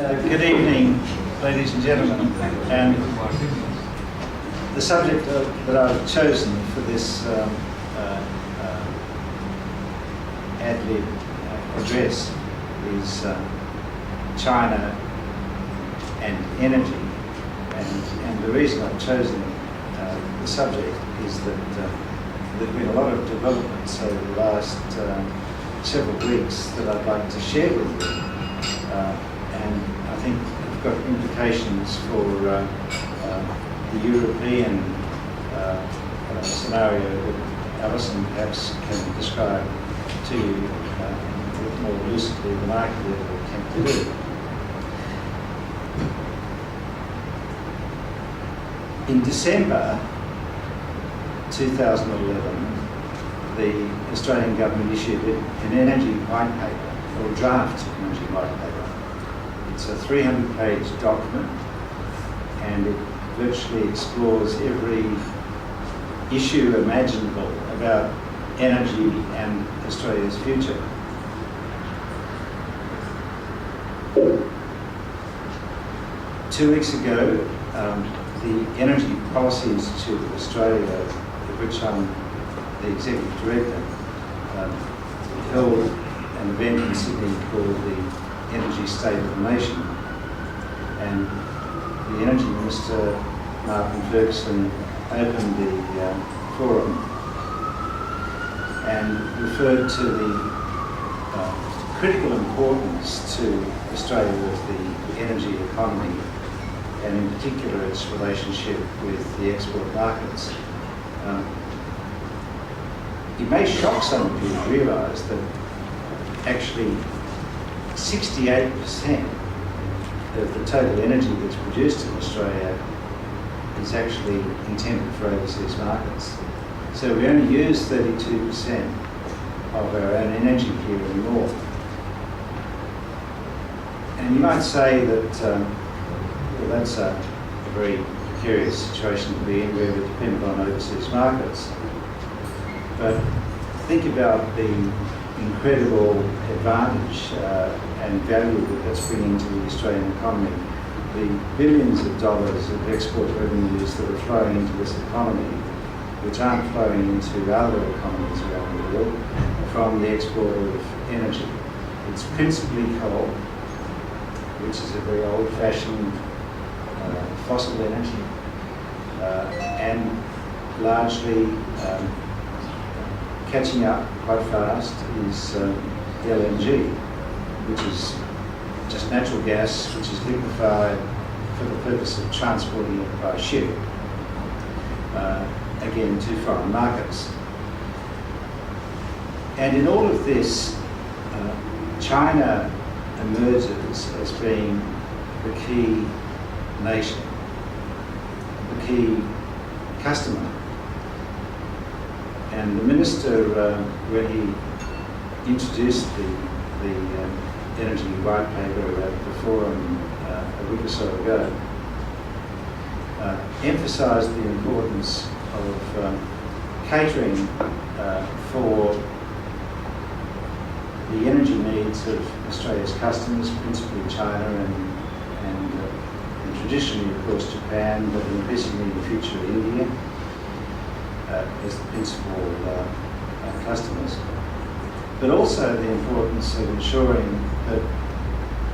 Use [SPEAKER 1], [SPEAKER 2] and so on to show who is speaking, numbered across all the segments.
[SPEAKER 1] Good evening, ladies and gentlemen. And the subject that I've chosen for this ad-lib address is China and energy. And the reason I've chosen the subject is that there's been a lot of developments over the last several weeks that I'd like to share with you. And I think it's got implications for the European scenario that Alison perhaps can describe to you a bit more lucidly than I could ever attempt to do. In December 2011, the Australian government issued an energy white paper, or a draft energy white paper. It's a 300-page document, and it virtually explores every issue imaginable about energy and Australia's future. Two weeks ago, the Energy Policy Institute of Australia, of which I'm the Executive Director, held an event in Sydney called the Energy State of the Nation. And the Energy Minister, Martin Ferguson, opened the forum and referred to the critical importance to Australia of the energy economy, and in particular its relationship with the export markets. It may shock some of you to realise that actually 68% of the total energy that's produced in Australia is actually intended for overseas markets. So we only use 32% of our own energy here in the north. And you might say that well, that's a very precarious situation to be in, where we're dependent on overseas markets. But think about the incredible advantage and value that that's bringing to the Australian economy. The billions of dollars of export revenues that are flowing into this economy, which aren't flowing into other economies around the world, from the export of energy. It's principally coal, which is a very old-fashioned fossil energy, and largely catching up quite fast is LNG, which is just natural gas which is liquefied for the purpose of transporting it by ship, again to foreign markets. And in all of this, China emerges as being the key nation, the key customer. And the minister, when he introduced the energy white paper at the forum a week or so ago, emphasised the importance of catering for the energy needs of Australia's customers, principally China and traditionally, of course, Japan, but increasingly in the future India, as the principal customers. But also the importance of ensuring that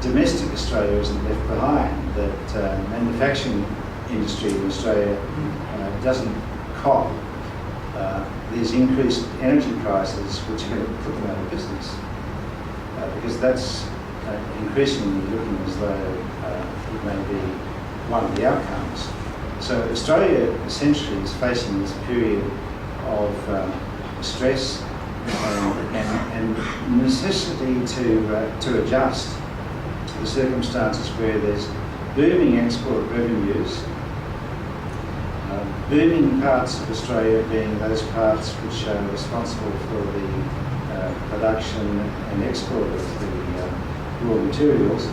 [SPEAKER 1] domestic Australia isn't left behind, that manufacturing industry in Australia doesn't cop these increased energy prices which are going to put them out of business. Because that's increasingly looking as though it may be one of the outcomes. So Australia essentially is facing this period of stress and necessity to adjust to the circumstances where there's booming export revenues, booming parts of Australia being those parts which are responsible for the production and export of the raw materials,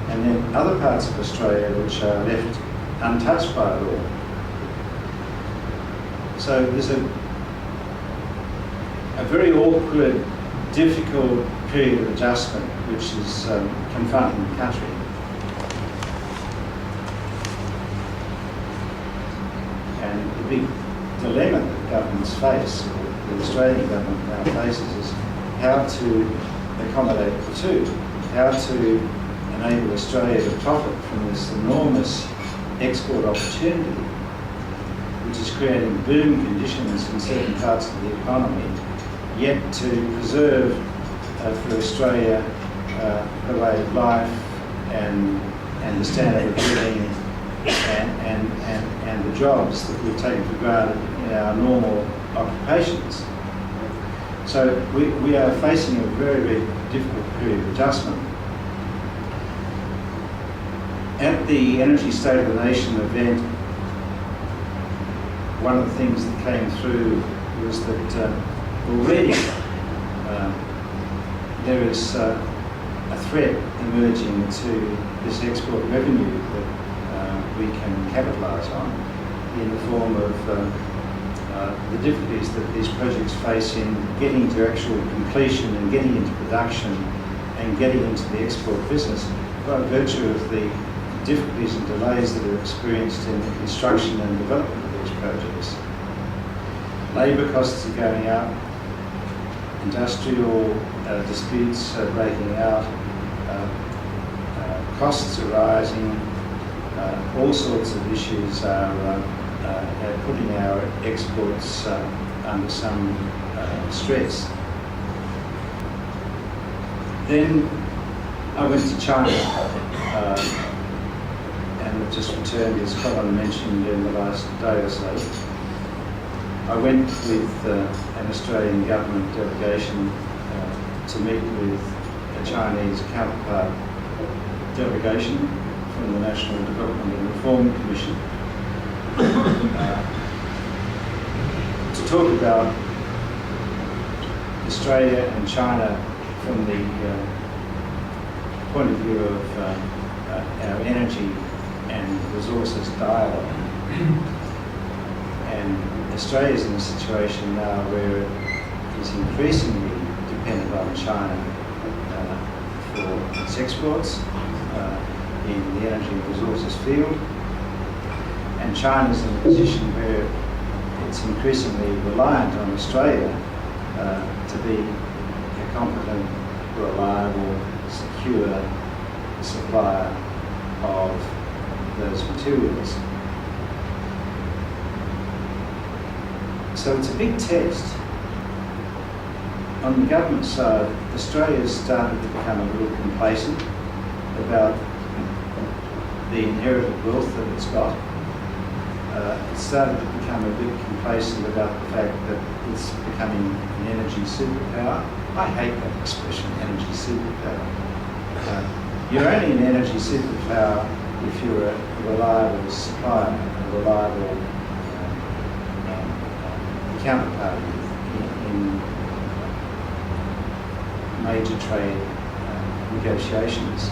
[SPEAKER 1] and then other parts of Australia which are left untouched by it all. So there's a very awkward, difficult period of adjustment which is confronting the country. big dilemma that governments face, or the Australian government now faces, is how to accommodate the two, how to enable Australia to profit from this enormous export opportunity, which is creating boom conditions in certain parts of the economy, yet to preserve for Australia the way of life and the standard of living and the jobs that we've taken for granted in our normal occupations. So we are facing a very, very difficult period of adjustment. At the Energy State of the Nation event, one of the things that came through was that already there is a threat emerging to this export revenue that we can capitalise on in the form of the difficulties that these projects face in getting to actual completion and getting into production and getting into the export business by virtue of the difficulties and delays that are experienced in the construction and development of these projects. Labour costs are going up, industrial disputes are breaking out, costs are rising, all sorts of issues are putting our exports under some stress. Then I went to China and I've just returned, as Colin mentioned, in the last day or so. I went with an Australian government delegation to meet with a Chinese counterpart delegation from the National Development and Reform Commission to talk about Australia and China from the point of view of our energy and resources dialogue. And Australia's in a situation now where it is increasingly dependent on China for its exports in the energy and resources field. And China's in a position where it's increasingly reliant on Australia to be a competent, reliable, secure supplier of those materials. So it's a big test. On the government side, Australia's started to become a little complacent about the inherited wealth that it's got. It started to become a bit complacent about the fact that it's becoming an energy superpower. I hate that expression, energy superpower. You're only an energy superpower if you're a reliable supplier, a reliable counterparty in major trade negotiations.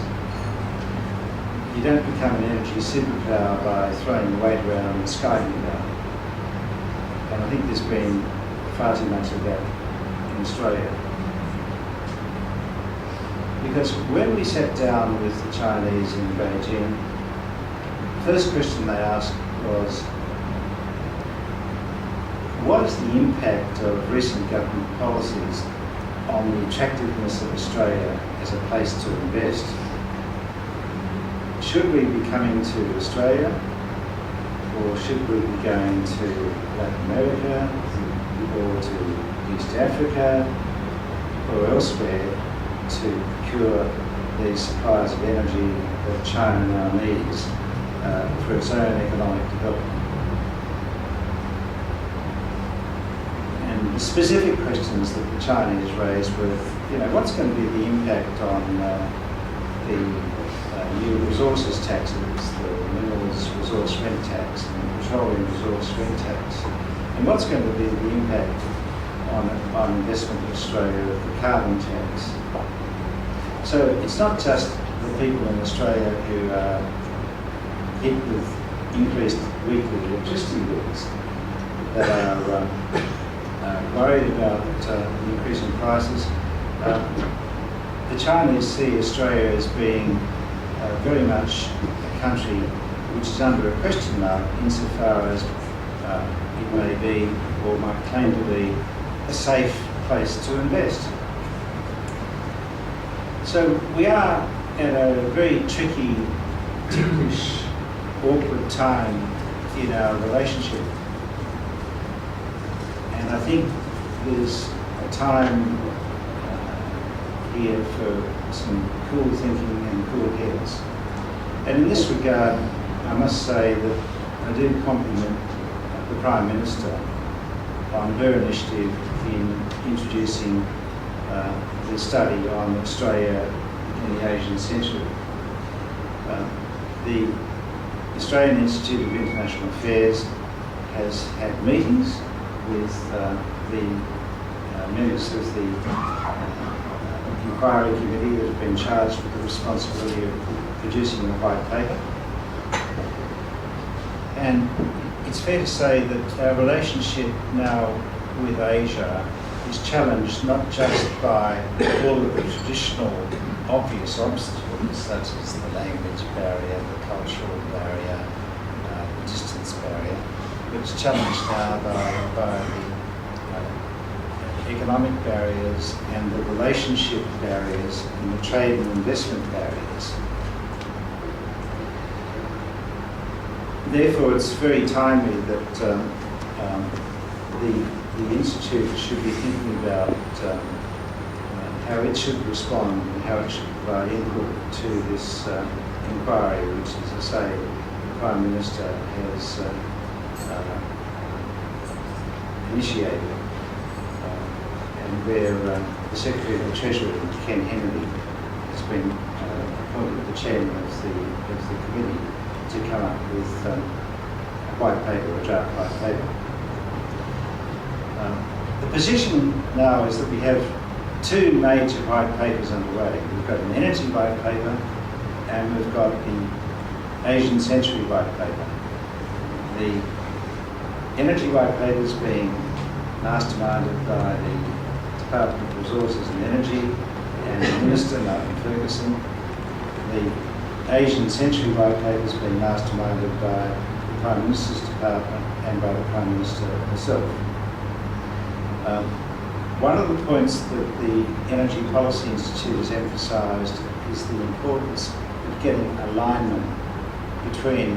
[SPEAKER 1] You don't become an energy superpower by throwing your weight around and skiving about. And I think there's been far too much of that in Australia. Because when we sat down with the Chinese in Beijing, the first question they asked was, what is the impact of recent government policies on the attractiveness of Australia as a place to invest? Should we be coming to Australia, or should we be going to Latin America, or to East Africa, or elsewhere to procure these supplies of energy that China now needs for its own economic development? And the specific questions that the Chinese raised were, what's going to be the impact on the new resources taxes, the minerals resource rent tax and the petroleum resource rent tax, and what's going to be the impact on investment in Australia of the carbon tax. So it's not just the people in Australia who are hit with increased weekly electricity bills that are worried about increasing prices. The Chinese see Australia as being very much a country which is under a question mark insofar as it may be, or might claim to be, a safe place to invest. So we are at a very tricky, ticklish, awkward time in our relationship. And I think there's a time here for some cool thinking and cool heads. And in this regard, I must say that I do compliment the Prime Minister on her initiative in introducing the study on Australia in the Asian century. The Australian Institute of International Affairs has had meetings with the members of the inquiry committee that have been charged with the responsibility of producing the white paper. And it's fair to say that our relationship now with Asia is challenged not just by all of the traditional obvious obstacles, such as the language barrier, the cultural barrier, the distance barrier, but it's challenged now by the economic barriers and the relationship barriers and the trade and investment barriers. Therefore, it's very timely that the Institute should be thinking about how it should respond and how it should provide input to this inquiry, which, as I say, the Prime Minister has initiated, and where the Secretary of the Treasury, Ken Henry, has been appointed the chairman of the committee to come up with a white paper, a draft white paper. The position now is that we have two major white papers underway. We've got an energy white paper and we've got the Asian century white paper. The energy white paper is being masterminded by the Department of Resources and Energy and the Minister, Martin Ferguson. The Asian century white paper has been masterminded by the Prime Minister's Department and by the Prime Minister herself. One of the points that the Energy Policy Institute has emphasised is the importance of getting alignment between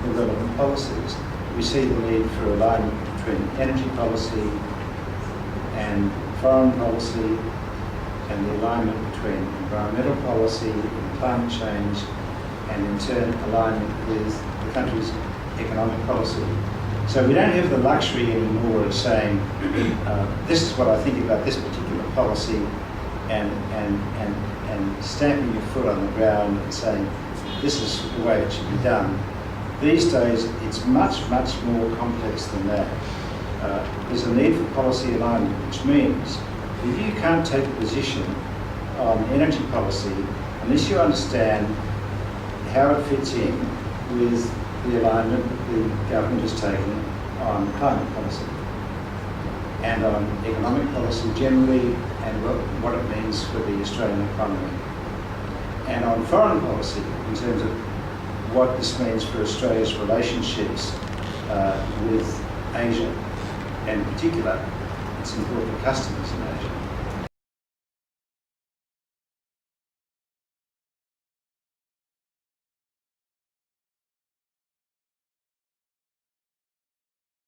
[SPEAKER 1] the relevant policies. We see the need for alignment between energy policy and foreign policy, and the alignment between environmental policy and climate change, and in turn alignment with the country's economic policy. So we don't have the luxury anymore of saying, this is what I think about this particular policy, and stamping your foot on the ground and saying, this is the way it should be done. These days, it's much, much more complex than that. There's a need for policy alignment, which means if you can't take a position on energy policy unless you understand how it fits in with the alignment that the government has taken on climate policy and on economic policy generally, and what it means for the Australian economy, and on foreign policy in terms of what this means for Australia's relationships with Asia, and in particular its important customers in Asia.